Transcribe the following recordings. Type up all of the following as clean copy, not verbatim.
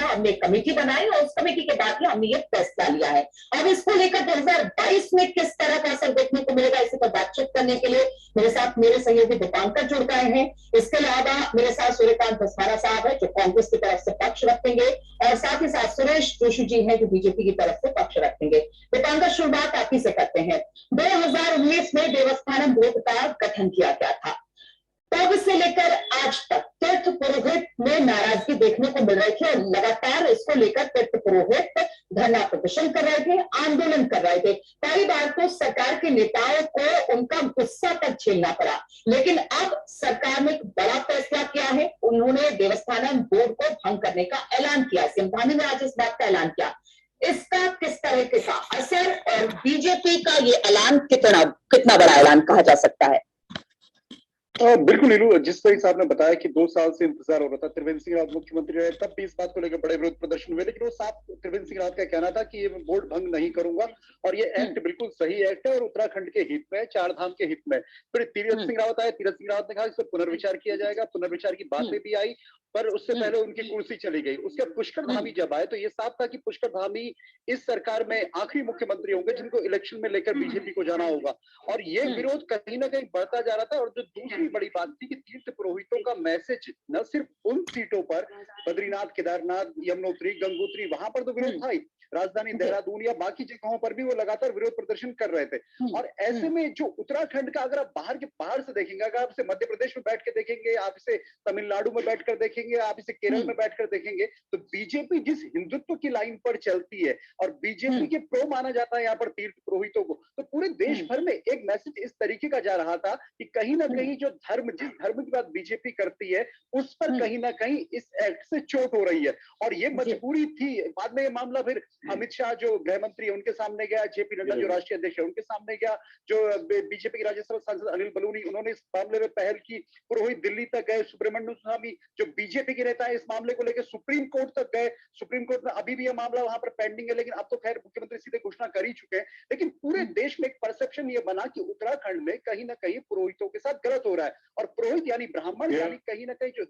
हमने एक कमेटी बनाई और उस कमेटी के बाद ही हमने ये फैसला लिया है। अब इसको लेकर 2022 में किस तरह का असर देखने को मिलेगा, इसी पर बातचीत करने के लिए मेरे साथ मेरे सहयोगी दीपांकर जुड़ गए हैं। इसके अलावा मेरे साथ सूर्यकांत धस्माना साहब है जो कांग्रेस की तरफ से पक्ष रखेंगे, और साथ ही साथ सुरेश जोशी जी हैं जो बीजेपी की तरफ से पक्ष रखेंगे। दीपांकर, शुरुआत आप ही से करते हैं। 2019 में देवस्थानम बोर्ड का गठन किया गया था, तब से लेकर आज तक तीर्थ पुरोहित में नाराजगी देखने को मिल रही थी और लगातार इसको लेकर तीर्थ पुरोहित धरना प्रदर्शन कर रहे थे, आंदोलन कर रहे थे। कई बार तो सरकार के नेताओं को उनका गुस्सा तक झेलना पड़ा, लेकिन अब सरकार ने एक बड़ा फैसला किया है। उन्होंने देवस्थानम बोर्ड को भंग करने का ऐलान किया। सिंधानी ने आज इस बात का ऐलान किया। इसका किस तरह का असर और बीजेपी का ये ऐलान कितना बड़ा ऐलान कहा जा सकता है? बिल्कुल नीलू, जिस तरह से आपने बताया कि 2 साल से इंतजार हो रहा था, त्रिवेंद्र सिंह रावत मुख्यमंत्री रहे, तब भी इस बात को लेकर बड़े विरोध प्रदर्शन हुए, लेकिन वो साफ त्रिवेंद्र सिंह रावत का कहना था कि ये मैं बोर्ड भंग नहीं करूंगा और ये एक्ट बिल्कुल सही एक्ट है और उत्तराखंड के हित में, चार धाम के हित में। फिर तीरथ सिंह रावत आए, तीरथ सिंह रावत ने कहा इस पर पुनर्विचार किया जाएगा, पुनर्विचार की बातें भी आई, पर उससे पहले उनकी कुर्सी चली गई। उसके पुष्कर धामी जब आए तो ये साफ था कि पुष्कर धामी इस सरकार में आखिरी मुख्यमंत्री होंगे जिनको इलेक्शन में लेकर बीजेपी को जाना होगा, और ये विरोध कहीं ना कहीं बढ़ता जा रहा था। और जो दूसरी बड़ी बात थी कि तीर्थ पुरोहितों का मैसेज न सिर्फ उन सीटों पर, बद्रीनाथ, केदारनाथ, यमुनोत्री, गंगोत्री, वहां पर तो विरोध था ही, राजधानी देहरादून या बाकी जगहों पर भी वो लगातार विरोध प्रदर्शन कर रहे थे। और ऐसे में जो उत्तराखंड का, अगर आप बाहर से देखेंगे, अगर आप इसे मध्य प्रदेश में बैठ के देखेंगे, आप इसे तमिलनाडु में बैठकर देखेंगे, आप इसे केरल में बैठकर देखेंगे, तो बीजेपी जिस हिंदुत्व की लाइन पर चलती है और बीजेपी के प्रो माना जाता है यहाँ पर तीर्थ पुरोहितों को, तो पूरे देश भर में एक मैसेज इस तरीके का जा रहा था कि कहीं ना कहीं जो जिस धर्म की बात बीजेपी करती है उस पर कहीं ना कहीं इस एक्ट से चोट हो रही है। और ये मजबूरी थी। बाद में ये मामला फिर अमित शाह जो गृह मंत्री है उनके सामने गया, जेपी नड्डा जो राष्ट्रीय अध्यक्ष है उनके सामने गया, जो बीजेपी के राज्यसभा सांसद अनिल बलूनी, उन्होंने इस मामले में पहल की, पुरोहित दिल्ली तक गए, सुब्रमण्यम स्वामी जो बीजेपी के नेता है इस मामले को लेकर सुप्रीम कोर्ट तक गए। सुप्रीम कोर्ट में अभी भी यह मामला वहां पर पेंडिंग है, लेकिन अब तो खैर मुख्यमंत्री सीधे घोषणा कर ही चुके हैं। लेकिन पूरे देश में एक परसेप्शन ये बना कि उत्तराखंड में कहीं ना कहीं पुरोहितों के साथ गलत हो रहा है, और पुरोहित यानी ब्राह्मण यानी कहीं ना कहीं जो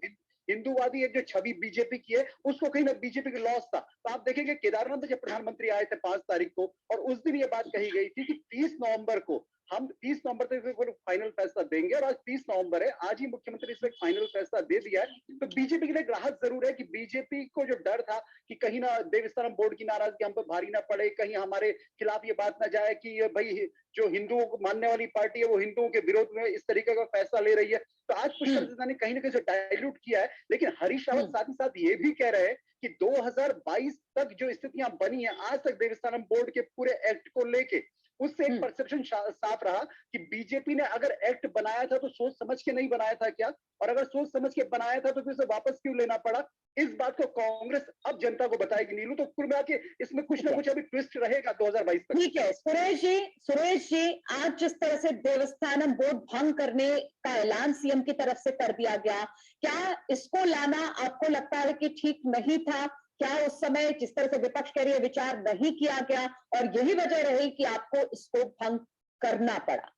हिंदूवादी एक जो छवि बीजेपी की है उसको कहीं ना बीजेपी का लॉस था। तो आप देखेंगे केदारनाथ में जब प्रधानमंत्री आए थे 5 तारीख को, और उस दिन ये बात कही गई थी कि 30 नवंबर को हम 30 नवंबर तक फाइनल फैसला देंगे, और आज 30 नवंबर है, आज ही मुख्यमंत्री इसमें फाइनल फैसला दे दिया है। तो बीजेपी के लिए राहत जरूर है कि बीजेपी को जो डर था कि कहीं ना देवस्थानम बोर्ड की नाराजगी हम पर भारी ना पड़े, कहीं हमारे खिलाफ ये बात ना जाए कि भाई जो हिंदुओं को मानने वाली पार्टी है वो हिंदुओं के विरोध में इस तरीके का फैसला ले रही है, तो आज पुष्कर ने कहीं ना कहीं डायल्यूट किया है। लेकिन हरीश रावत साथ ही साथ ये भी कह रहे हैं कि 2022 तक जो स्थितियां बनी है, आज तक देवस्थानम बोर्ड के पूरे एक्ट को लेके उससे एक परसेप्शन साफ रहा कि बीजेपी ने अगर एक्ट बनाया था तो सोच समझ के नहीं बनाया था क्या, और अगर सोच समझ के बनाया था तो फिर उसे वापस क्यों लेना पड़ा। इस बात को कांग्रेस अब जनता को बताएगी नीलू, तो कुल मिला के इसमें कुछ ना कुछ अभी ट्विस्ट रहेगा 2022 तक। ठीक है सुरेश जी, आज जिस तरह से देवस्थानम बोर्ड भंग करने का ऐलान सीएम की तरफ से कर दिया गया, क्या इसको लाना आपको लगता है कि ठीक नहीं था? क्या उस समय जिस तरह से विपक्ष कह रही है विचार नहीं किया गया और यही वजह रही कि आपको इसको भंग करना पड़ा?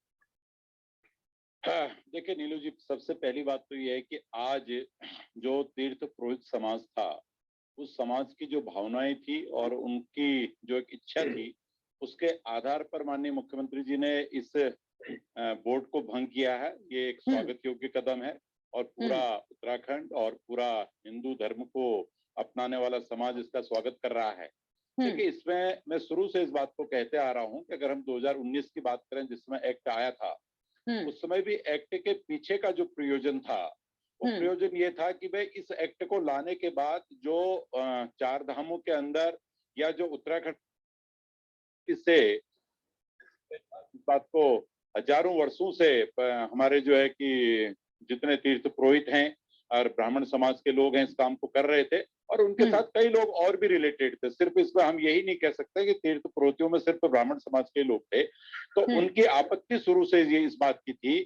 देखिए नीलू जी, सबसे पहली बात तो यह है कि आज जो तीर्थ पुरोहित समाज था, उस समाज की जो भावनाएं थी और उनकी जो एक इच्छा थी, उसके आधार पर माननीय मुख्यमंत्री जी ने इस बोर्ड को भंग किया है। ये एक स्वागत योग्य कदम है, और पूरा उत्तराखंड और पूरा हिंदू धर्म को अपनाने वाला समाज इसका स्वागत कर रहा है। देखिए, इसमें मैं शुरू से इस बात को कहते आ रहा हूं कि अगर हम 2019 की बात करें जिसमें एक्ट आया था, उस समय भी एक्ट के पीछे का जो प्रयोजन था, वो प्रयोजन ये था कि भाई इस एक्ट को लाने के बाद जो 4 धामों के अंदर या जो उत्तराखंड से इस बात को हजारों वर्षों से हमारे जो है कि जितने तीर्थ पुरोहित हैं और ब्राह्मण समाज के लोग हैं इस काम को कर रहे थे, और उनके साथ कई लोग और भी रिलेटेड थे। सिर्फ इसमें हम यही नहीं कह सकते कि तीर्थ पुरोहितों में सिर्फ ब्राह्मण समाज के लोग थे। तो उनकी आपत्ति शुरू से ये इस बात की थी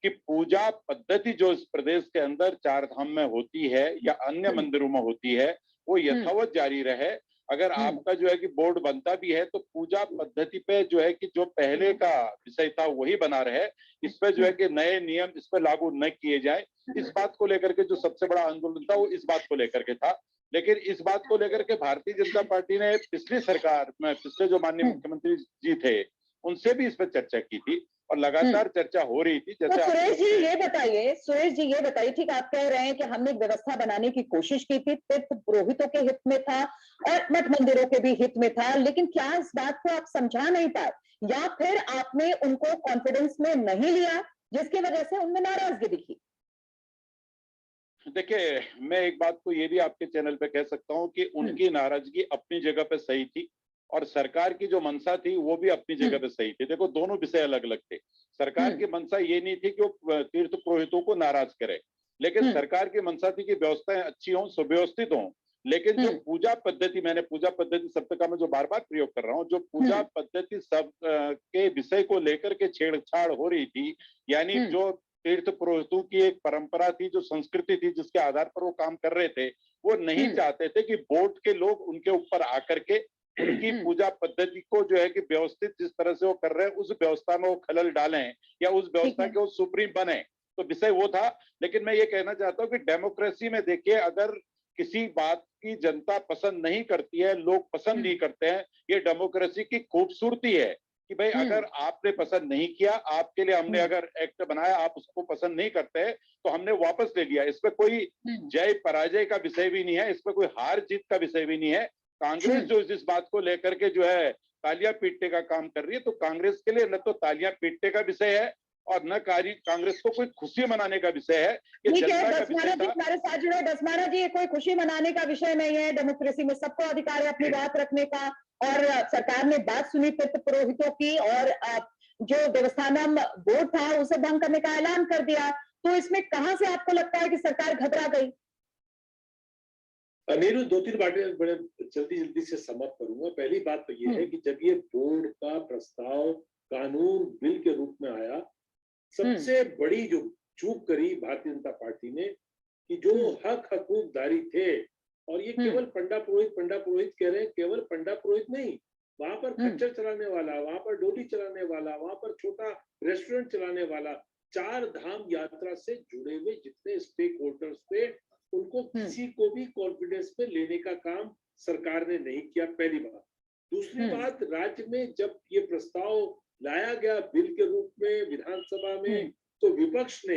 कि पूजा पद्धति जो इस प्रदेश के अंदर 4 धाम में होती है या अन्य मंदिरों में होती है, वो यथावत जारी रहे। अगर आपका जो है कि बोर्ड बनता भी है तो पूजा पद्धति पे जो है कि जो पहले का विषय था वही बना रहे, इस पे जो है कि नए नियम इस पे लागू न किए जाए। इस बात को लेकर के जो सबसे बड़ा आंदोलन था वो इस बात को लेकर के था। लेकिन इस बात को लेकर के भारतीय जनता पार्टी ने पिछली सरकार में, पिछले जो माननीय मुख्यमंत्री जी थे, उनसे भी इस पर चर्चा की थी और लगातार चर्चा हो रही थी। तो जैसे सुरेश जी ये बताइए, ठीक आप कह रहे हैं कि हमने एक व्यवस्था बनाने की कोशिश की थी, तीर्थ पुरोहितों के हित में था और मठ मंदिरों के भी हित में था, लेकिन क्या इस बात को आप समझा नहीं पाए या फिर आपने उनको कॉन्फिडेंस में नहीं लिया जिसकी वजह से उनमें नाराजगी दिखी? देखिए, मैं एक बात को ये भी आपके चैनल पे कह सकता हूँ कि उनकी नाराजगी अपनी जगह पे सही थी और सरकार की जो मंशा थी वो भी अपनी जगह पे सही थी। देखो, दोनों विषय अलग अलग थे। सरकार की मंशा ये नहीं थी कि वो तीर्थ पुरोहितों को नाराज करे, लेकिन सरकार की मंशा थी कि व्यवस्थाएं अच्छी हों, सुव्यवस्थित हों। लेकिन जो पूजा पद्धति, मैंने पूजा पद्धति शब्द का मैं जो बार बार प्रयोग कर रहा हूँ, जो पूजा पद्धति सब के विषय को लेकर के छेड़छाड़ हो रही थी, यानी जो तीर्थ पुरोहितों की एक परंपरा थी, जो संस्कृति थी, जिसके आधार पर वो काम कर रहे थे, वो नहीं चाहते थे कि बोर्ड के लोग उनके ऊपर आकर के उनकी पूजा पद्धति को जो है कि व्यवस्थित जिस तरह से वो कर रहे हैं उस व्यवस्था में वो खलल डालें या उस व्यवस्था के वो सुप्रीम बने। तो विषय वो था। लेकिन मैं ये कहना चाहता हूँ कि डेमोक्रेसी में देखिए, अगर किसी बात की जनता पसंद नहीं करती है, लोग पसंद नहीं करते हैं, ये डेमोक्रेसी की खूबसूरती है कि भाई अगर आपने पसंद नहीं किया, आपके लिए हमने अगर एक्ट बनाया, आप उसको पसंद नहीं करते हैं तो हमने वापस ले लिया। इसमें कोई जय पराजय का विषय भी नहीं है, इसमें कोई हार जीत का विषय भी नहीं है। कांग्रेस जो इस बात को लेकर के जो है तालियां पीटने का काम कर रही है, तो कांग्रेस के लिए न तो तालियां पीटने का विषय है और न कांग्रेस को कोई खुशी मनाने का विषय है। ठीक है, दसमाना जी हमारे साथ जुड़े। दसमाना जी, ये कोई खुशी मनाने का विषय नहीं है। डेमोक्रेसी में सबको अधिकार है अपनी बात रखने का और सरकार ने बात सुनी तीर्थ पुरोहितों की और जो देवस्थानम बोर्ड था उसे भंग करने का ऐलान कर दिया। तो इसमें कहां से आपको लगता है कि सरकार घबरा गई? नीरू, दो तीन बातें बड़े जल्दी से समाप्त करूंगा। पहली बात तो ये है कि जब ये बोर्ड का प्रस्ताव कानून बिल के रूप में आया, सबसे बड़ी जो चूक करी भारतीय जनता पार्टी ने कि जो हक हकूकदारी थे, और ये केवल पंडा पुरोहित कह रहे हैं, केवल पंडा पुरोहित नहीं, वहां पर खच्चर चलाने वाला, वहां पर डोली चलाने वाला, वहां पर छोटा रेस्टोरेंट चलाने वाला, 4 धाम यात्रा से जुड़े हुए जितने स्टेक होल्डर्स थे, उनको किसी को भी कॉन्फिडेंस में लेने का काम सरकार ने नहीं किया, पहली बात। दूसरी बात, राज्य में जब ये प्रस्ताव लाया गया बिल के रूप में विधानसभा में, तो विपक्ष ने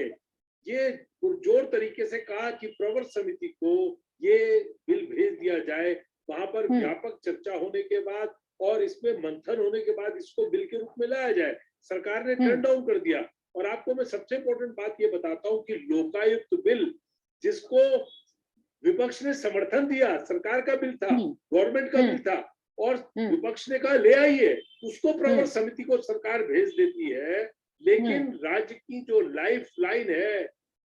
ये पुरजोर तरीके से कहा कि प्रवर समिति को ये बिल भेज दिया जाए। वहां पर व्यापक चर्चा होने के बाद और इसमें मंथन होने के बाद इसको बिल के रूप में लाया जाए। सरकार ने टर्न डाउन कर दिया। और आपको मैं सबसे इंपॉर्टेंट बात ये बताता हूँ कि लोकायुक्त बिल, जिसको विपक्ष ने समर्थन दिया, सरकार का बिल था, गवर्नमेंट का बिल था, और विपक्ष ने कहा ले आइए, उसको प्रवर समिति को सरकार भेज देती है। लेकिन राज्य की जो लाइफ लाइन है,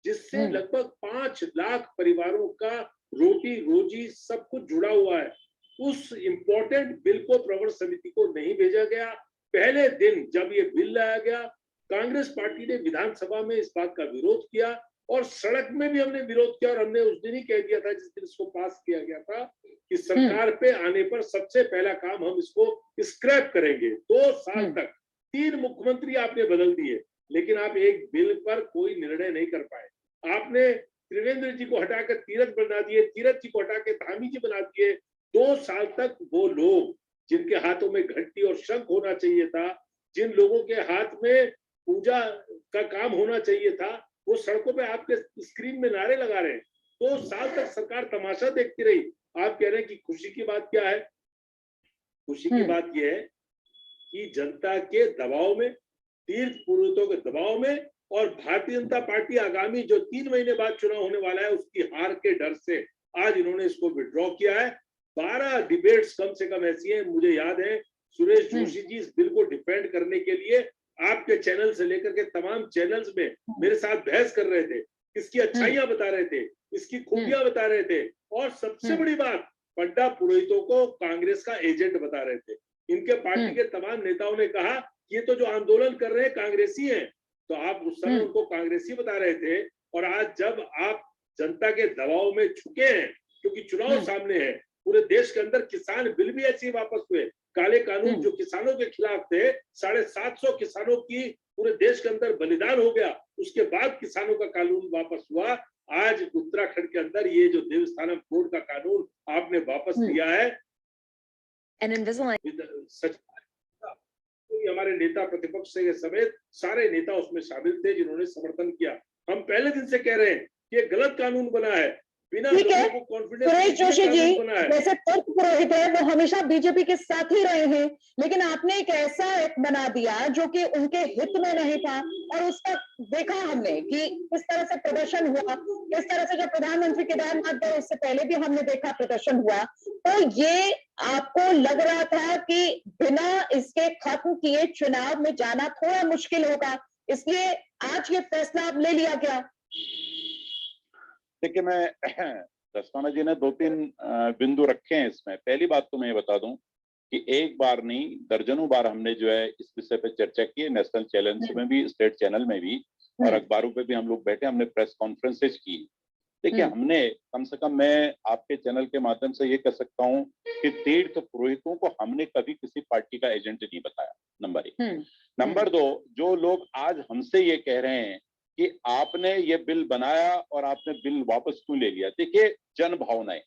जिससे लगभग 5 लाख परिवारों का रोटी रोजी सब कुछ जुड़ा हुआ है, उस इंपॉर्टेंट बिल को प्रवर समिति को नहीं भेजा गया। पहले दिन जब ये बिल लाया गया, कांग्रेस पार्टी ने विधानसभा में इस बात का विरोध किया और सड़क में भी हमने विरोध किया, और हमने उस दिन ही कह दिया था जिस दिन इसको पास किया गया था कि सरकार पे आने पर सबसे पहला काम हम इसको स्क्रैप करेंगे। 2 साल तक 3 मुख्यमंत्री आपने बदल दिए, लेकिन आप एक बिल पर कोई निर्णय नहीं कर पाए। आपने त्रिवेंद्र जी को हटाकर तीरथ बना दिए, तीरथ जी को हटाकर धामी जी बना दिए। 2 साल तक वो लोग जिनके हाथों में घंटी और शंख होना चाहिए था, जिन लोगों के हाथ में पूजा का काम होना चाहिए था, वो सड़कों पे आपके स्क्रीन में नारे लगा रहे हैं। 2 साल तक सरकार तमाशा देखती रही। आप कह रहे हैं कि खुशी की बात क्या है? खुशी की बात यह है कि जनता के दबाव में, तीर्थ पुरोहितों के दबाव में, और भारतीय जनता पार्टी आगामी जो 3 महीने बाद चुनाव होने वाला है उसकी हार के डर से आज इन्होंने इसको विड्रॉ किया है। 12 डिबेट्स कम से कम ऐसी हैं, मुझे याद है सुरेश जोशी जी इस बिल को डिफेंड करने के लिए आपके चैनल से लेकर के तमाम चैनल्स में मेरे साथ बहस कर रहे थे, इसकी अच्छाइयां बता रहे थे, इसकी खूबियां बता रहे थे, और सबसे बड़ी बात, पंडा पुरोहितों को कांग्रेस का एजेंट बता रहे थे। इनके पार्टी के तमाम नेताओं ने कहा कि ये तो जो आंदोलन कर रहे हैं कांग्रेसी हैं, तो आप उस समय उनको कांग्रेसी बता रहे थे। और आज जब आप जनता के दबाव में झुके हैं, क्योंकि चुनाव सामने है, पूरे देश के अंदर किसान बिल भी ऐसे ही वापस हुए, काले कानून जो किसानों के खिलाफ थे, 750 किसानों की पूरे देश के अंदर बलिदान हो गया, उसके बाद किसानों का कानून वापस हुआ। आज उत्तराखंड के अंदर ये जो देवस्थानम बोर्ड का कानून आपने वापस लिया है, सच हमारे नेता प्रतिपक्ष से समेत सारे नेता उसमें शामिल थे जिन्होंने समर्थन किया। हम पहले दिन से कह रहे हैं कि ये गलत कानून बना है, बिना ठीक है लोगों को कॉन्फिडेंस सुरेश जोशी जी, बना है। जैसे तुर्क पुरोहित है वो हमेशा बीजेपी के साथ ही रहे हैं, लेकिन आपने एक ऐसा एक्ट बना दिया जो कि उनके हित में नहीं था, और उसका देखा हमने कि किस तरह से प्रदर्शन हुआ, किस तरह से जब प्रधानमंत्री केदारनाथ गए उससे पहले भी हमने देखा प्रदर्शन हुआ। तो ये आपको लग रहा था कि बिना इसके खत्म किए चुनाव में जाना थोड़ा मुश्किल होगा, इसलिए आज ये फैसला अब ले लिया गया? देखिए, मैं दस्ताना जी ने 2-3 बिंदु रखे हैं इसमें। पहली बात तो मैं ये बता दूं कि एक बार नहीं दर्जनों बार हमने जो है इस विषय पे चर्चा की है, नेशनल चैनल में भी, स्टेट चैनल में भी, और अखबारों पे भी हम लोग बैठे, हमने प्रेस कॉन्फ्रेंसेज की। देखिए, हमने कम से कम, मैं आपके चैनल के माध्यम से ये कह सकता हूँ कि तीर्थ पुरोहितों को हमने कभी किसी पार्टी का एजेंट नहीं बताया, नंबर 1। नंबर 2, जो लोग आज हमसे ये कह रहे हैं कि आपने ये बिल बनाया और आपने बिल वापस क्यों ले लिया, देखिए जन भावनाएं,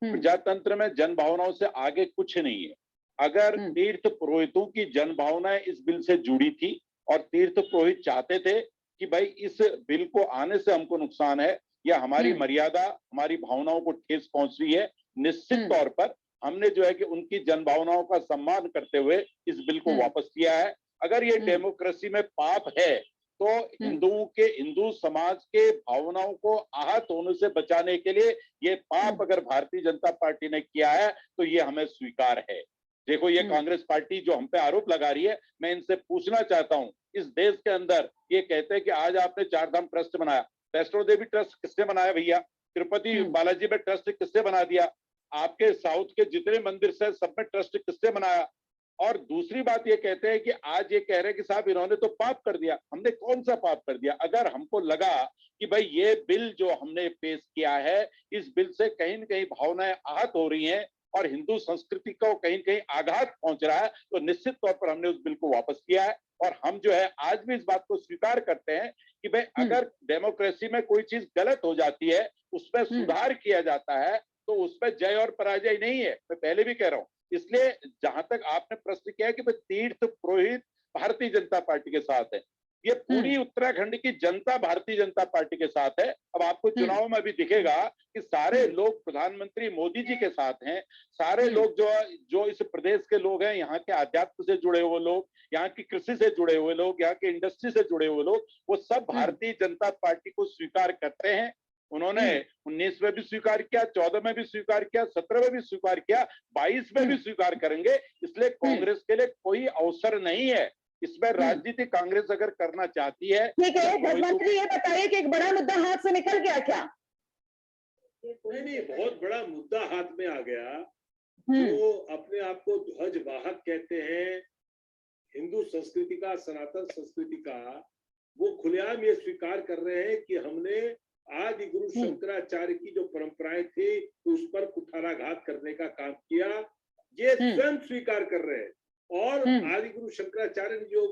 प्रजातंत्र में जन भावनाओं से आगे कुछ नहीं है। अगर तीर्थ पुरोहितों की जन भावनाएं इस बिल से जुड़ी थी और तीर्थ पुरोहित चाहते थे कि भाई इस बिल को आने से हमको नुकसान है या हमारी मर्यादा, हमारी भावनाओं को ठेस पहुंच रही है, निश्चित तौर पर हमने जो है कि उनकी जन भावनाओं का सम्मान करते हुए इस बिल को वापस किया है। अगर ये डेमोक्रेसी में पाप है तो हिंदुओं के, हिंदू समाज के भावनाओं को आहत होने से बचाने के लिए ये पाप अगर भारतीय जनता पार्टी ने किया है तो ये हमें स्वीकार है। देखो, ये कांग्रेस पार्टी जो हम पे आरोप लगा रही है, मैं इनसे पूछना चाहता हूं, इस देश के अंदर ये कहते हैं कि आज आपने 4 धाम ट्रस्ट बनाया, वैष्णो देवी ट्रस्ट किसने बनाया भैया? तिरुपति बालाजी में ट्रस्ट किसने बना दिया? आपके साउथ के जितने मंदिर से सब में ट्रस्ट किसने बनाया? और दूसरी बात ये कहते हैं कि आज ये कह रहे हैं कि साहब इन्होंने तो पाप कर दिया। हमने कौन सा पाप कर दिया? अगर हमको लगा कि भाई ये बिल जो हमने पेश किया है, इस बिल से कहीं न कहीं भावनाएं आहत हो रही हैं और हिंदू संस्कृति को कहीं न कहीं आघात पहुंच रहा है, तो निश्चित तौर पर हमने उस बिल को वापस किया है। और हम जो है आज भी इस बात को स्वीकार करते हैं कि भाई अगर डेमोक्रेसी में कोई चीज गलत हो जाती है, उसमें सुधार किया जाता है, तो उसमें जय और पराजय नहीं है। मैं पहले भी कह रहा हूं। इसलिए जहां तक आपने प्रश्न किया कि तीर्थ पुरोहित भारतीय जनता पार्टी के साथ है, ये पूरी उत्तराखंड की जनता भारतीय जनता पार्टी के साथ है। अब आपको चुनाव में भी दिखेगा कि सारे लोग प्रधानमंत्री मोदी जी के साथ हैं। सारे लोग जो इस प्रदेश के लोग हैं, यहाँ के आध्यात्म से जुड़े हुए लोग, यहाँ की कृषि से जुड़े हुए लोग, यहाँ के इंडस्ट्री से जुड़े हुए लोग, वो सब भारतीय जनता पार्टी को स्वीकार करते हैं। उन्होंने 19 में भी स्वीकार किया, 14 में भी स्वीकार किया, 17 में भी स्वीकार किया, 22 में भी स्वीकार करेंगे। इसलिए कांग्रेस के लिए कोई अवसर नहीं है इसमें। राजनीति कांग्रेस अगर करना चाहती है, ठीक है, प्रधानमंत्री ये बताइए कि एक बड़ा मुद्दा हाथ से निकल गया क्या? नहीं, बहुत बड़ा मुद्दा हाथ में आ गया। जो अपने आप को ध्वज वाहक कहते हैं हिंदू संस्कृति का, सनातन संस्कृति का, वो खुलेआम ये स्वीकार कर रहे हैं कि हमने आदि गुरु शंकराचार्य की जो परंपराएं थी उस पर कुठाराघात करने का काम किया। ये स्वयं स्वीकार कर रहे हैं। और आदि गुरु शंकराचार्य ने जो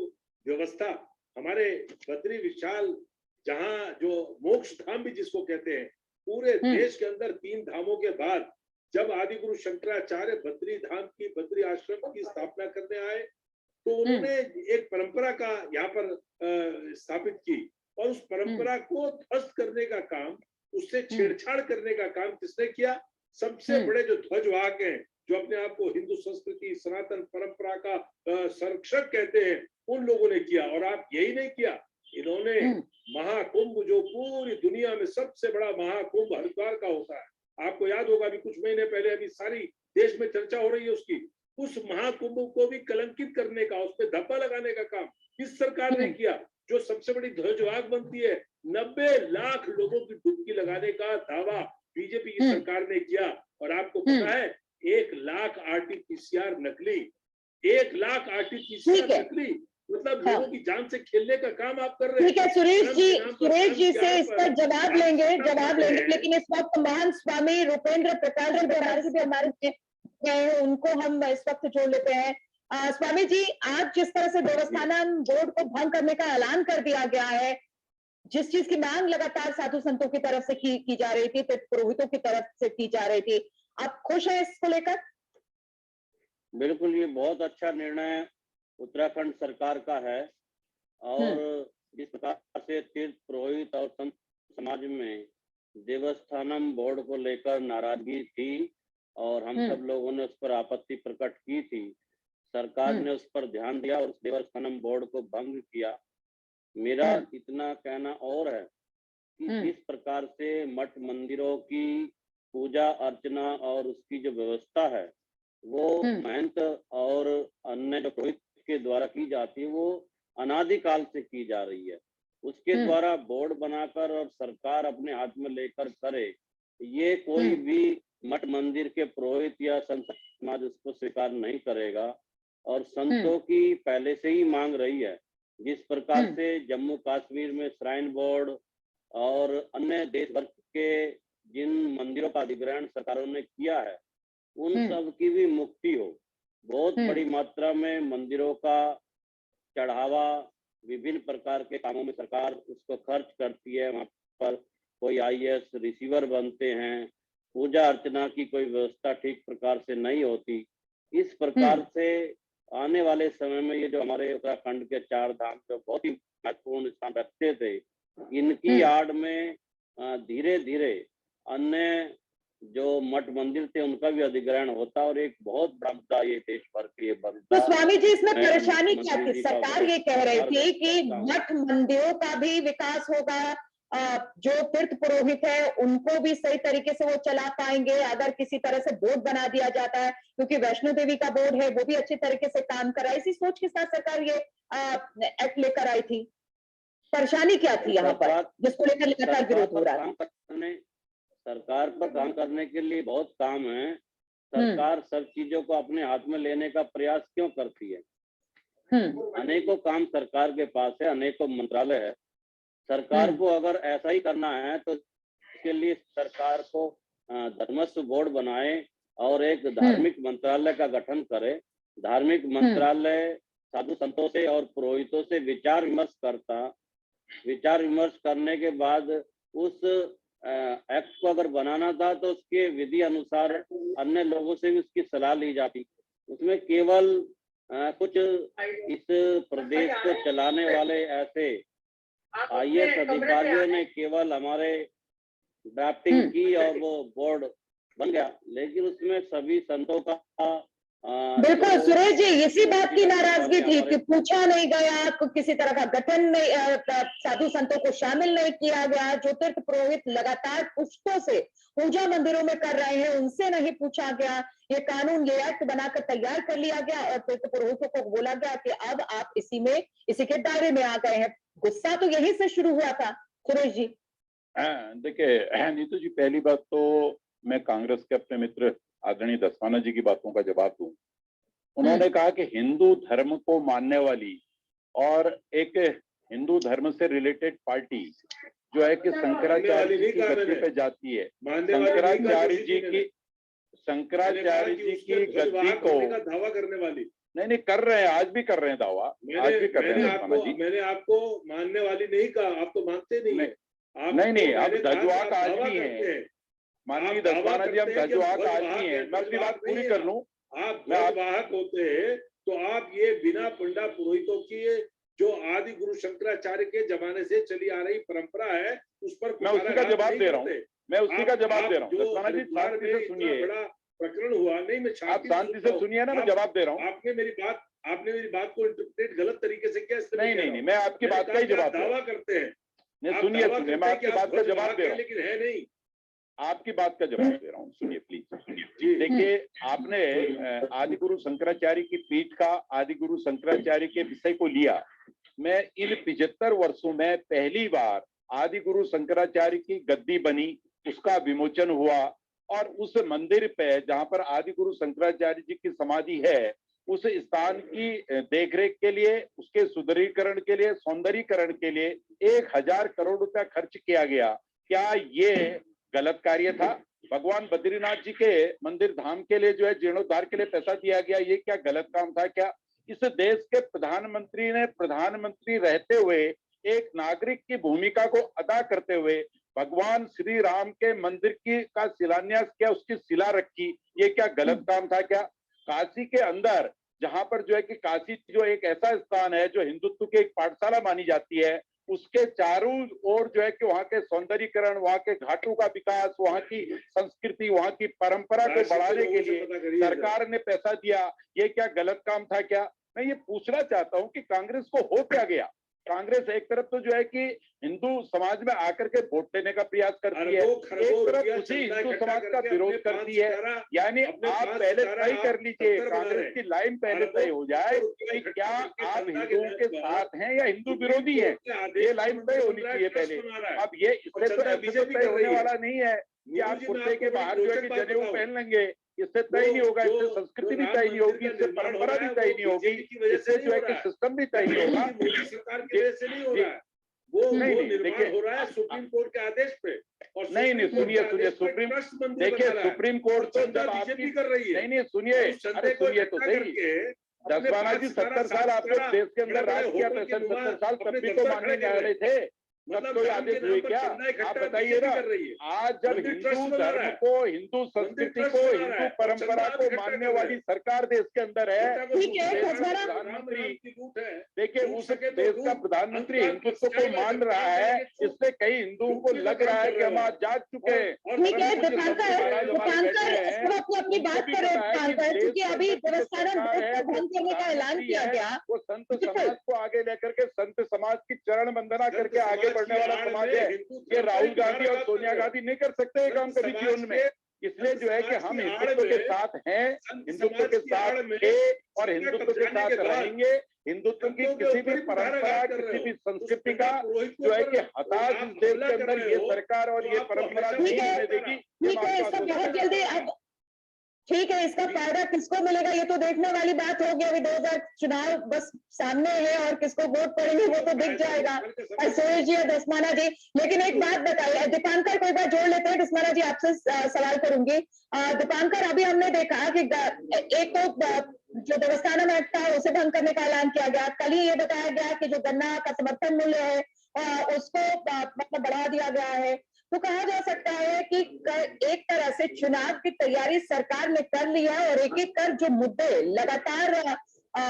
व्यवस्था हमारे बद्री विशाल, जहां जो मोक्ष धाम भी जिसको कहते हैं, पूरे देश के अंदर 3 धामों के बाद जब आदि गुरु शंकराचार्य बद्री धाम की, बद्री आश्रम की स्थापना करने आए, तो उन्होंने एक परंपरा का यहाँ पर स्थापित की और उस परंपरा को ध्वस्त करने का काम, उससे छेड़छाड़ करने का काम किसने किया? सबसे बड़े जो ध्वजवाहक हैं, जो अपने आप को हिंदू संस्कृति, सनातन परंपरा का संरक्षक कहते हैं, उन लोगों ने किया। और आप यही नहीं किया, इन्होंने महाकुंभ, जो पूरी दुनिया में सबसे बड़ा महाकुंभ हरिद्वार का होता है, आपको याद होगा अभी कुछ महीने पहले, अभी सारी देश में चर्चा हो रही है उसकी, उस महाकुंभ को भी कलंकित करने का, उस पर धब्बा लगाने का काम इस सरकार ने किया, जो सबसे बड़ी ध्वजवाहक बनती है। 90 लाख लोगों की डुबकी लगाने का दावा बीजेपी की सरकार ने किया। और आपको पता है 1 लाख आरटीपीसीआर नकली, 1 लाख आरटीपीसीआर नकली, मतलब लोगों की जान से खेलने का काम आप कर रहे हैं। ठीक है, सुरेश जी से इस पर जवाब लेंगे, लेकिन इस वक्त महान स्वामी रूपेंद्र प्रकाश जी भी हमारे उनको हम इस वक्त जोड़ लेते हैं। स्वामी जी, आज जिस तरह से देवस्थानम बोर्ड को भंग करने का ऐलान कर दिया गया है, जिस चीज की मांग लगातार साधु संतों की तरफ से की जा रही थी, पुरोहितों की तरफ से की जा रही थी, आप खुश हैं इसको लेकर? बिल्कुल, ये बहुत अच्छा निर्णय उत्तराखंड सरकार का है। और जिस प्रकार से तीर्थ पुरोहित और संत समाज में देवस्थानम बोर्ड को लेकर नाराजगी थी और हम सब लोगों ने उस पर आपत्ति प्रकट की थी, सरकार ने उस पर ध्यान दिया और उस देवस्थानम बोर्ड को भंग किया। मेरा इतना कहना और है कि जिस प्रकार से मठ मंदिरों की पूजा अर्चना और उसकी जो व्यवस्था है वो महंत और अन्य जो पुरोहित के द्वारा की जाती है, वो अनादिकाल से की जा रही है। उसके द्वारा बोर्ड बनाकर और सरकार अपने हाथ में लेकर करे, ये कोई भी मठ मंदिर के पुरोहित या संत समाज उसको स्वीकार नहीं करेगा। और संतों की पहले से ही मांग रही है, जिस प्रकार से जम्मू कश्मीर में श्राइन बोर्ड और अन्य देश भर के जिन मंदिरों का अधिग्रहण सरकारों ने किया है, उन सब की भी मुक्ति हो। बहुत बड़ी मात्रा में मंदिरों का चढ़ावा विभिन्न प्रकार के कामों में सरकार उसको खर्च करती है। वहां पर कोई आईएएस रिसीवर बनते हैं, पूजा अर्चना की कोई व्यवस्था ठीक प्रकार से नहीं होती। इस प्रकार से आने वाले समय में ये जो हमारे उत्तराखंड के 4 धाम जो बहुत ही महत्वपूर्ण स्थान रखते थे, इनकी आड़ में धीरे धीरे अन्य जो मठ मंदिर थे उनका भी अधिग्रहण होता और एक बहुत बड़ा मुद्दा ये देश भर के लिए बनता। तो स्वामी जी, इसमें परेशानी क्या थी? सरकार ये कह रही थी कि मठ मंदिरों का भी विकास होगा, जो तीर्थ पुरोहित है उनको भी सही तरीके से वो चला पाएंगे अगर किसी तरह से बोर्ड बना दिया जाता है, क्योंकि वैष्णो देवी का बोर्ड है वो भी अच्छी तरीके से काम कर रहा है। इसी सोच के साथ सरकार ये एक्ट लेकर आई थी। परेशानी क्या थी यहाँ पर जिसको लेकर लगातार विरोध हो रहा है? सरकार पर काम करने के लिए बहुत काम है। सरकार सब चीजों को अपने हाथ में लेने का प्रयास क्यों करती है? अनेकों काम सरकार के पास है, अनेकों मंत्रालय है। सरकार को अगर ऐसा ही करना है तो इसके लिए सरकार को धर्मस्व बोर्ड बनाए और एक धार्मिक मंत्रालय का गठन करे। धार्मिक मंत्रालय साधु संतों से और पुरोहितों से विचार विमर्श करने के बाद उस एक्ट को अगर बनाना था तो उसके विधि अनुसार अन्य लोगों से भी उसकी सलाह ली जाती। उसमें केवल कुछ इस प्रदेश को चलाने वाले ऐसे आईएएस अधिकारियों ने केवल हमारे ड्राफ्टिंग की और वो बोर्ड बन गया, लेकिन उसमें सभी संतों का बिल्कुल सुरेश जी, इसी बात की नाराजगी थी कि पूछा नहीं गया, किसी तरह का गठन नहीं, साधु संतों को शामिल नहीं किया गया। जो तीर्थ पुरोहित लगातार पुष्टों से पूजा मंदिरों में कर रहे हैं उनसे नहीं पूछा गया। ये कानून, ये एक्ट बनाकर तैयार कर लिया गया और तीर्थ पुरोहितों को बोला गया कि अब आप इसी के दायरे में आ गए हैं। गुस्सा तो यही से शुरू हुआ था सुरेश जी। देखिए नीतू जी, पहली बात तो मैं कांग्रेस के अपने मित्र आदरणीय दसवाना जी की बातों का जवाब दूं। उन्होंने कहा कि हिंदू धर्म को मानने वाली और एक हिंदू धर्म से रिलेटेड पार्टी जो है कि शंकराचार्य जी की गद्दी पे जाती है, शंकराचार्य जी की गद्दी को दावा करने वाली नहीं कर रहे हैं, आज भी कर रहे हैं दावा, आज भी कर रहे हैं। मैंने आपको मानने वाली नहीं कहा, आप तो मानते नहीं, आप धजवाक आदमी है माननीय दसवाना जी, हम धजवाक आदमी है। मैं अपनी बात पूरी कर लूं। आप धजवाहक होते हैं तो आप ये बिना पंडा पुरोहितों की जो आदि गुरु शंकराचार्य के जमाने से चली आ रही परंपरा है उस पर मैं उसी का जवाब दे रहा हूँ। दसवाना जी शांति से सुनिए, बड़ा प्रकरण हुआ नहीं, मैं आप शांति से सुनिए ना, मैं जवाब दे रहा हूँ। आपने मेरी बात को इंटरप्रेट गलत तरीके से किया। नहीं, मैं आपकी बात का ही जवाब दावा करते हैं। सुनिए, मैं आपकी बात का जवाब दे रहा हूँ, लेकिन है नहीं, आपकी बात का जवाब दे रहा हूँ। सुनिए प्लीज, सुनिए। देखिए, आपने आदि गुरु शंकराचार्य की पीठ का, आदि गुरु शंकराचार्य के विषय को लिया। मैं इन 75 वर्षों में पहली बार आदि गुरु शंकराचार्य की गद्दी बनी, उसका विमोचन हुआ और उस मंदिर पे जहां पर आदि गुरु शंकराचार्य जी की समाधि है, उस स्थान की देखरेख के लिए, उसके सुंदरीकरण के लिए, सौंदर्यीकरण के लिए 1000 करोड़ रुपया खर्च किया गया। क्या ये गलत कार्य था? भगवान बद्रीनाथ जी के मंदिर धाम के लिए जो है जीर्णोद्धार के लिए पैसा दिया गया, ये क्या गलत काम था? क्या इस देश के प्रधानमंत्री ने प्रधानमंत्री रहते हुए एक नागरिक की भूमिका को अदा करते हुए भगवान श्री राम के मंदिर की का शिलान्यास किया, उसकी शिला रखी, ये क्या गलत काम था क्या? काशी के अंदर जहां पर जो है कि काशी जो एक ऐसा स्थान है जो हिंदुत्व की एक पाठशाला मानी जाती है, उसके चारों ओर जो है कि वहां के सौंदर्यीकरण, वहां के घाटों का विकास, वहां की संस्कृति, वहां की परंपरा को बढ़ाने के लिए सरकार ने पैसा दिया, ये क्या गलत काम था क्या? मैं ये पूछना चाहता हूं कि कांग्रेस को हो क्या गया? कांग्रेस एक तरफ तो जो है कि हिंदू समाज में आकर के वोट लेने का प्रयास करती है, एक तरफ उसी हिंदू समाज का विरोध करती है। यानी आप पहले तय कर लीजिए, कांग्रेस की लाइन पहले तय हो जाए कि क्या आप हिंदुओं के साथ हैं या हिंदू विरोधी हैं, ये लाइन तय होनी चाहिए पहले। अब ये इससे तो ऐसे तय होने वाला नहीं है कि आप कुर्ते के बाहर जो है कि जनेऊ पहन लेंगे, इससे तय नहीं होगा, इससे संस्कृति भी तय नहीं होगी, इससे परंपरा भी तय नहीं होगी, इससे जो है कि सिस्टम भी तय नहीं होगा। मोदी सरकार की वजह से नहीं हो रहा है, वो निर्माण हो रहा है सुप्रीम कोर्ट के आदेश पे। और नहीं सुनिए सुप्रीम कोर्ट तो जब आपकी कर रही है, नहीं सुनिए, अरे सुनिए तो सही, दसवाना जी 70 साल आपने देश के अंदर राज किया, 70 साल तब भी तो माननीय न्यायालय थे, तब कोई आदेश हुए क्या? आप बताइए ना, आज जब हिंदू धर्म को, हिंदू संस्कृति को, हिंदू परंपरा को मानने वाली सरकार देश के अंदर है, प्रधानमंत्री देखिए उस देश का प्रधानमंत्री हिंदुत्व को मान रहा है, इससे कई हिंदुओं को लग रहा है कि हम आज जाग चुके हैं। ठीक है, अपनी बात करें, क्योंकि अभी देवस्थानम बोर्ड को भंग करने का ऐलान किया गया, वो संत समाज को आगे लेकर के, संत समाज की चरण वंदना करके आगे बढ़ने वाला समाज है। ये राहुल गांधी और सोनिया गांधी नहीं कर सकते ये काम कभी जीवन में। इसलिए जो है कि हम हिंदुत्व के साथ हैं, हिंदुत्व के साथ थे और हिंदुत्व के साथ रहेंगे। हिंदुत्व की किसी भी परंपरा, किसी भी संस्कृति का जो है कि हताश इस देश के अंदर ये सरकार और ये परंपरा नहीं होने देगी। ठीक है, इसको बहुत जल्दी अब ठीक है, इसका फायदा किसको मिलेगा ये तो देखने वाली बात होगी। अभी 2000 चुनाव बस सामने है और किसको वोट पड़ेंगे वो तो दिख जाएगा, सुरेश जी और दसमाना जी। लेकिन एक बात बताइए, दीपांकर को एक बार जोड़ लेते हैं, दसमाना जी आपसे सवाल करूंगी। दीपांकर, अभी हमने देखा कि एक तो जो देवस्थानम एक्ट था उसे भंग करने का ऐलान किया गया, कल ही ये बताया गया कि जो गन्ना का समर्थन मूल्य है उसको मतलब बढ़ा दिया गया है। तो कहा जा सकता है कि एक तरह से चुनाव की तैयारी सरकार ने कर ली है और एक एक कर जो मुद्दे लगातार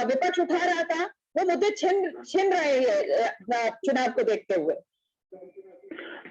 विपक्ष उठा रहा था वो मुद्दे छिन रहे हैं चुनाव को देखते हुए।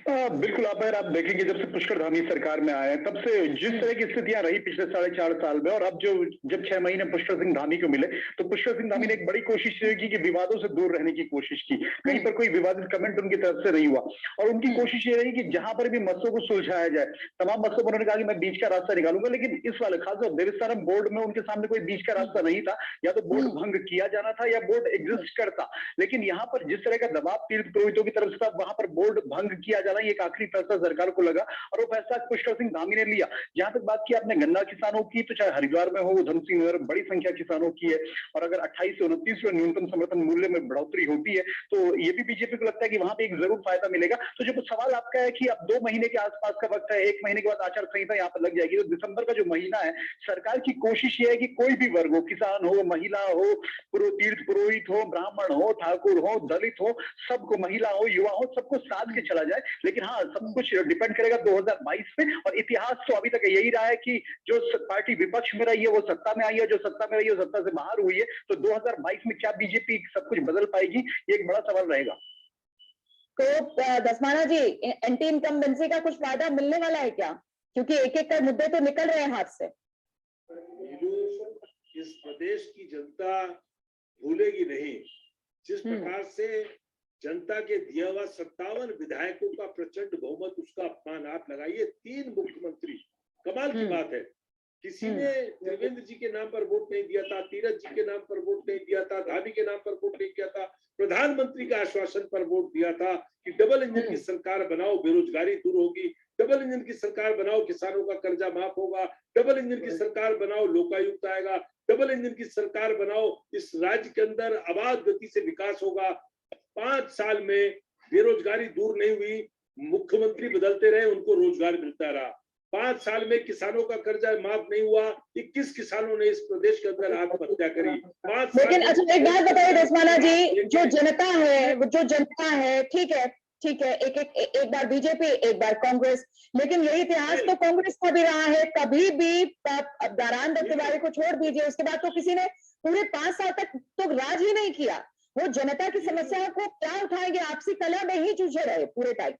बिल्कुल, अगर आप देखेंगे जब से पुष्कर धामी सरकार में आए तब से जिस तरह की स्थितियां रही पिछले 4.5 साल में, और अब जब 6 महीने पुष्कर सिंह धामी को मिले तो पुष्कर सिंह धामी ने एक बड़ी कोशिश की कि विवादों से दूर रहने की कोशिश की। कहीं पर कोई विवादित कमेंट उनकी तरफ से नहीं हुआ और उनकी कोशिश ये रही कि जहां पर भी मसलों को सुलझाया जाए, तमाम मसलों पर उन्होंने कहा कि मैं बीच का रास्ता निकालूंगा। लेकिन इस वाले खासतौर देवस्थानम बोर्ड में उनके सामने कोई बीच का रास्ता नहीं था, या तो बोर्ड भंग किया जाना था या बोर्ड एग्जिस्ट करता। लेकिन यहाँ पर जिस तरह का दबाव तीर्थ पुरोहितों की तरफ से था, वहां पर बोर्ड भंग किया जाना ये एक आखिरी फैसला सरकार को लगा और वो फैसला पुष्कर सिंह धामी ने लिया। जहां तक बात की आपने गन्ना किसानों की, तो चाहे हरिद्वार में हो, धनसिंह नगर बड़ी संख्या किसानों की है, और अगर 28 से 29 न्यूनतम समर्थन मूल्य में बढ़ोतरी होती है तो ये भी बीजेपी को लगता है कि वहां पे एक जरूर फायदा मिलेगा। तो जब सवाल आपका है कि अब 2 महीने के आसपास का वक्त है, 1 महीने के बाद आचार संहिता यहाँ पर लग जाएगी, तो दिसंबर का जो महीना है सरकार की कोशिश ये है कि कोई भी वर्ग हो, किसान हो, महिला हो, तीर्थ पुरोहित हो, ब्राह्मण हो, ठाकुर हो, दलित हो, सबको, महिला हो, युवा हो, सबको साथ के चला जाए। लेकिन हाँ, सब कुछ डिपेंड करेगा 2022 में। और इतिहास तो अभी तक यही रहा है कि जो पार्टी विपक्ष में रही है वो सत्ता में आई है, जो सत्ता में रही है वो सत्ता से बाहर हुई है। तो 2022 में क्या बीजेपी सब कुछ बदल पाएगी, ये एक बड़ा सवाल रहेगा। तो दसमाना जी, एंटी इनकम्बेंसी का कुछ फायदा मिलने वाला है क्या? क्योंकि एक एक कर मुद्दे तो निकल रहे हैं हाथ से। इस प्रदेश की जनता भूलेगी नहीं जिस प्रकार से जनता के दिया हुआ 57 विधायकों का प्रचंड बहुमत, उसका अपमान आप लगाइए। 3 मुख्यमंत्री, कमाल की बात है, किसी ने त्रिवेंद्र जी के नाम पर वोट नहीं दिया था, तीरथ जी के नाम पर वोट नहीं दिया था, धामी के नाम पर वोट नहीं किया था, प्रधानमंत्री का आश्वासन पर वोट दिया था कि डबल इंजन की सरकार बनाओ, बेरोजगारी दूर होगी, डबल इंजन की सरकार बनाओ, किसानों का कर्जा माफ होगा, डबल इंजन की सरकार बनाओ, लोकायुक्त आएगा, डबल इंजन की सरकार बनाओ, इस राज्य के अंदर आबाद गति से विकास होगा। 5 साल में बेरोजगारी दूर नहीं हुई, मुख्यमंत्री बदलते रहे, उनको रोजगार मिलता रहा। 5 साल में किसानों का कर्जा माफ नहीं हुआ, 21 किसानों ने इस प्रदेश के अंदर आत्महत्या करी। 5 साल लेकिन अच्छा एक बात बताइए दसमाना जी, एक जो जनता है, ठीक है, एक बार बीजेपी, एक बार कांग्रेस, लेकिन यही इतिहास तो कांग्रेस का भी रहा है। कभी भी दारान दत्तेवारी को छोड़ दीजिए, उसके बाद तो किसी ने पूरे 5 साल तक तो राज ही नहीं किया। वो जनता की समस्याओं को क्या उठाएंगे? आपसी कलह में ही जूझे रहे पूरे टाइम।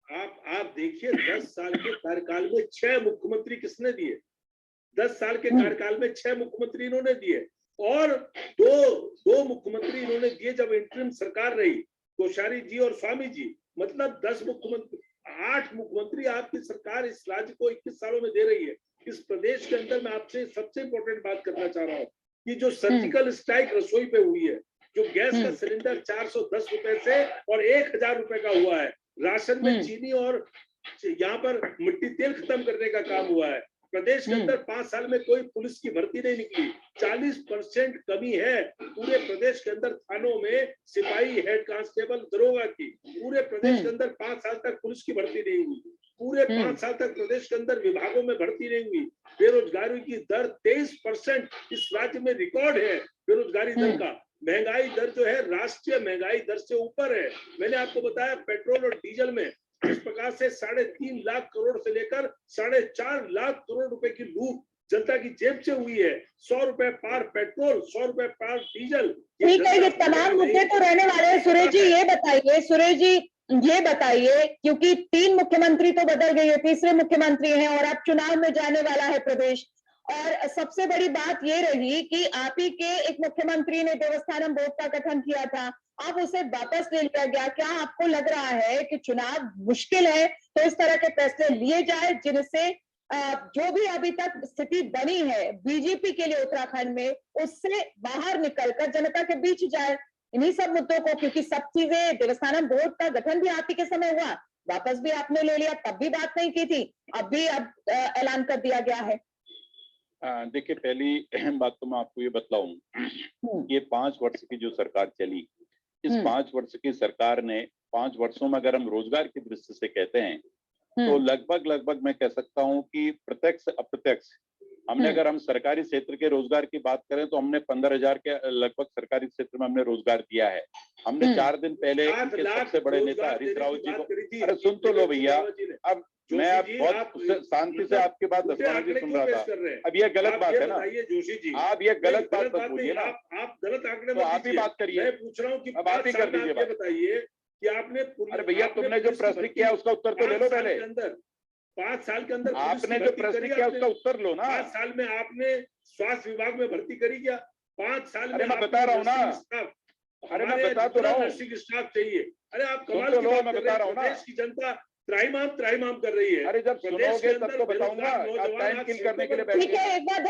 आप देखिए 10 साल के कार्यकाल में 6 मुख्यमंत्री किसने दिए? 10 साल के कार्यकाल में 6 मुख्यमंत्री इन्होंने दिए, और दो मुख्यमंत्री इन्होंने दिए जब इंटरिम सरकार रही, कोश्यारी जी और स्वामी जी। मतलब 10 मुख्यमंत्री, 8 मुख्यमंत्री आपकी सरकार इस राज्य को 21 सालों में दे रही है। इस प्रदेश के अंदर मैं आपसे सबसे इंपॉर्टेंट बात करना चाह रहा हूँ कि जो सर्जिकल स्ट्राइक रसोई पे हुई है, जो गैस का सिलेंडर 410 रुपए से और 1000 रुपए का हुआ है, राशन में चीनी और यहाँ पर मिट्टी तेल खत्म करने का काम हुआ है। प्रदेश के अंदर 5 साल में कोई पुलिस की भर्ती नहीं निकली, 40% कमी है पूरे प्रदेश के अंदर थानों में सिपाही, हेड कांस्टेबल, दरोगा की। पूरे प्रदेश के अंदर 5 साल तक पुलिस की भर्ती नहीं हुई, पूरे 5 साल तक प्रदेश के अंदर विभागों में भर्ती नहीं हुई। बेरोजगारी की दर 23% इस राज्य में रिकॉर्ड है बेरोजगारी दर का। महंगाई दर जो है राष्ट्रीय महंगाई दर से ऊपर है। मैंने आपको बताया पेट्रोल और डीजल में जिस प्रकार से 3.5 लाख करोड़ से लेकर 4.5 लाख करोड़ रुपए की लूट जनता की जेब से हुई है। 100 रुपए पार पेट्रोल, 100 रुपए पार डीजल। ठीक है, ये तमाम मुद्दे तो रहने वाले हैं। सुरेश जी ये बताइए, क्योंकि 3 मुख्यमंत्री तो बदल गए हैं, तीसरे मुख्यमंत्री हैं और अब चुनाव में जाने वाला है प्रदेश। और सबसे बड़ी बात ये रही कि आप ही के एक मुख्यमंत्री ने देवस्थानम बोर्ड का गठन किया था, अब उसे वापस ले लिया गया। क्या आपको लग रहा है कि चुनाव मुश्किल है तो इस तरह के फैसले लिए जाए जिनसे जो भी अभी तक स्थिति बनी है बीजेपी के लिए उत्तराखंड में, उससे बाहर निकलकर जनता के बीच जाए इन्हीं सब मुद्दों को? क्योंकि सब चीजें, देवस्थानम बोर्ड का गठन भी आप ही के समय हुआ, वापस भी आपने ले लिया, तब भी बात नहीं की थी, अब ऐलान कर दिया गया है। देखिए, पहली बात तो मैं आपको ये बतलाऊं, ये 5 वर्ष की जो सरकार चली, इस 5 वर्ष की सरकार ने 5 वर्षों में अगर हम रोजगार की दृष्टि से कहते हैं तो लगभग मैं कह सकता हूं कि प्रत्यक्ष अप्रत्यक्ष हमने, अगर हम सरकारी क्षेत्र के रोजगार की बात करें तो हमने 15,000 के लगभग सरकारी क्षेत्र में हमने रोजगार दिया है। हमने 4 दिन पहले इनके सबसे बड़े नेता हरीश रावत जी को, अरे सुन तो लो भैया, अब मैं आप बहुत शांति से आपकी बात दसमाना जी सुन रहा था। अब ये गलत बात है ना, आप ये गलत बात मत बोलिए ना, आप गलत आंकड़े तो आप ही बात करिए। मैं पूछ रहा हूँ कि अब आप ही कर दीजिए बात। बताइए कि आपने, अरे भैया तुमने जो प्रश्न किया उसका उत्तर तो ले लो पहले। 5 साल के अंदर आपने जो प्रश्न किया उसका उत्तर लो ना। 5 साल में आपने स्वास्थ्य विभाग में भर्ती करी क्या? 5 साल में मैं बता रहा हूँ ना, अरे मैं बता तो रहा हूँ, नर्सिंग स्टाफ चाहिए। अरे आप कमाल की बात मैं बता रहा हूँ ना, देश की जनता त्राहिमाम कर रही है। अरे जब सुनोगे तब तो बताऊंगा, आप टाइम किल करने के लिए बैठे। ठीक है, एक बार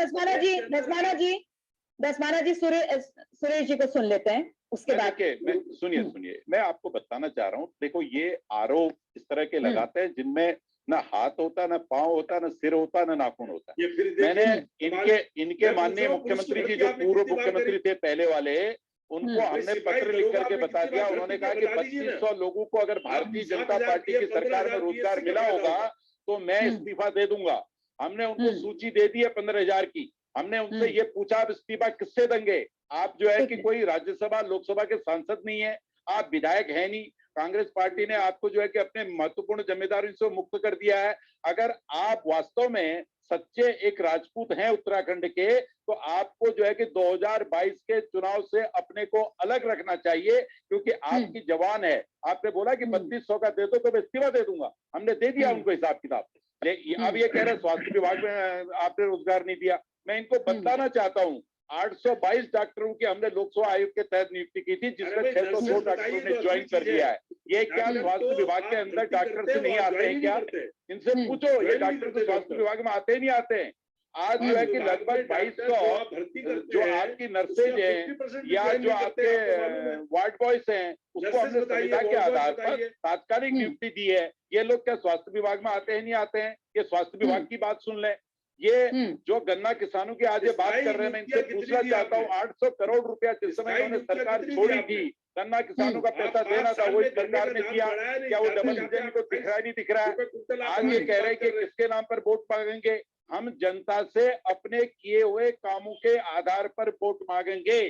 दसमाना जी सुरेश जी को सुन लेते हैं, उसके बाद सुनिए, मैं आपको बताना चाह रहा हूँ। देखो, ये आरोप इस तरह के लगाते हैं जिनमें ना हाथ होता, ना पांव होता, ना सिर होता, ना नाखून होता। मैंने इनके माननीय मुख्यमंत्री जी जो पूर्व मुख्यमंत्री थे पहले वाले, उनको हमने पत्र लिख करके बता दिया। उन्होंने कहा कि 3200 लोगों को अगर भारतीय जनता पार्टी की सरकार में रोजगार मिला होगा तो मैं इस्तीफा दे दूंगा। हमने उनको सूची दे दी है 15,000 की। हमने उनसे ये पूछा, आप इस्तीफा किससे देंगे? आप जो है कि कोई राज्यसभा लोकसभा के सांसद नहीं है, आप विधायक है नहीं, कांग्रेस पार्टी ने आपको जो है कि अपने महत्वपूर्ण जिम्मेदारी से मुक्त कर दिया है। अगर आप वास्तव में सच्चे एक राजपूत हैं उत्तराखंड के, तो आपको जो है कि 2022 के चुनाव से अपने को अलग रखना चाहिए, क्योंकि आपकी जवान है। आपने बोला कि 3200 का दे दो तो मैं इस्तीफा दे दूंगा, हमने दे दिया उनको हिसाब किताब। अब ये कह रहे स्वास्थ्य विभाग में आपने रोजगार नहीं दिया। मैं इनको बताना चाहता हूँ, 822 डॉक्टरों की हमने लोकसभा आयोग के तहत नियुक्ति की थी, जिसमें 602 डॉक्टरों ने ज्वाइन कर दिया है। ये क्या स्वास्थ्य विभाग के अंदर डॉक्टर से नहीं आते हैं क्या? इनसे पूछो, ये डॉक्टर तो स्वास्थ्य विभाग में आते ही नहीं आते हैं। आज जो है कि लगभग 2200 जो आपकी नर्सेज हैं या जो आपके वार्ड बॉयज हैं, उसको हमने संविदा के आधार पर तात्कालिक नियुक्ति दी है। ये लोग क्या स्वास्थ्य विभाग में आते हैं नहीं आते हैं? ये स्वास्थ्य विभाग की बात सुन लें। ये जो गन्ना किसानों की आज ये बात कर रहे हैं, मैं इनसे पूछना चाहता हूँ, 800 करोड़ रुपया जिस समय इन्होंने सरकार छोड़ी थी, गन्ना किसानों का पैसा देना था, वो इस सरकार ने किया। क्या वो डबल इंजन को दिख रहा है, नहीं दिख रहा है? आज ये कह रहे हैं कि किसके नाम पर वोट मांगेंगे? हम जनता से अपने किए हुए कामों के आधार पर वोट मांगेंगे।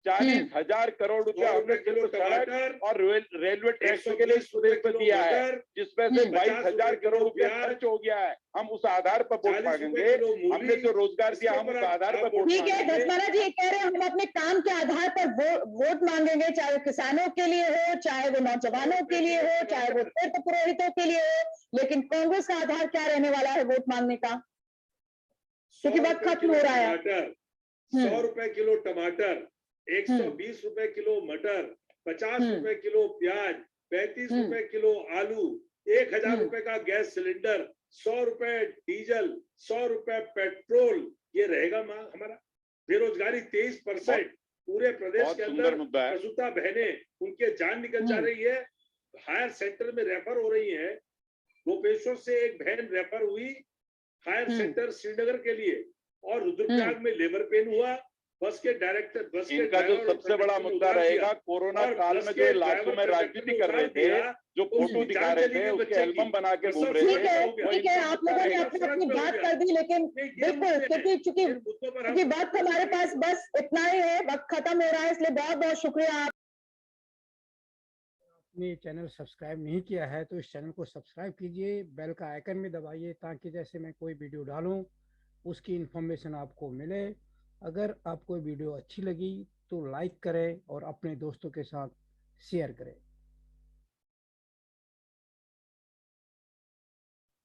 40,000 करोड़ रुपया हमने सिर्फ सड़क और रेलवे ट्रैक के लिए इस प्रदेश में दिया है, जिसमें से 22,000 करोड़ रुपया खर्च हो गया है। हम उस आधार पर वोट मांगेंगे। हमने जो रोजगार दिया, हम उस आधार पर वोट ठीक है, दसमाला जी ये कह रहे हैं हम अपने काम के आधार पर वोट मांगेंगे, चाहे वो किसानों के लिए हो, चाहे वो नौजवानों के लिए हो, चाहे वो तीर्थ पुरोहितों के लिए हो। लेकिन कांग्रेस का आधार क्या रहने वाला है वोट मांगने का? क्योंकि वक्त खत्म हो रहा है। 100 रुपए किलो टमाटर, 120 रुपए किलो मटर, 50 रुपए किलो प्याज, 35 रुपए किलो आलू, 1,000 रुपए का गैस सिलेंडर, 100 रुपए डीजल, 100 रुपए पेट्रोल, ये रहेगा हमारा। बेरोजगारी 23%, पूरे प्रदेश के अंदर प्रसूता बहनें उनके जान निकल जा रही है, हायर सेंटर में रेफर हो रही है। भोपेश्वर से एक बहन रेफर हुई हायर सेंटर श्रीनगर के लिए, और रुद्रप्रयाग में लेबर पेन हुआ। बस के डायरेक्टर, बस के इनका जो सबसे बड़ा मुद्दा रहेगा, कोरोना काल में जो इलाकों में राजनीति कर रहे थे, जो फोटो दिखा रहे थे, उसके एल्बम बना के घूम रहे थे। ठीक है, आप लोगों ने अपनी बात कर दी, लेकिन बिल्कुल क्योंकि वक्त हमारे पास बस इतना ही है, वक्त खत्म हो रहा है, इसलिए बहुत बहुत शुक्रिया। आपने चैनल सब्सक्राइब नहीं किया है तो इस चैनल को सब्सक्राइब कीजिए, बेल का आइकन भी दबाइए, ताकि जैसे मैं कोई वीडियो डालूं उसकी इन्फॉर्मेशन आपको मिले। अगर आपको वीडियो अच्छी लगी तो लाइक करें और अपने दोस्तों के साथ शेयर करें।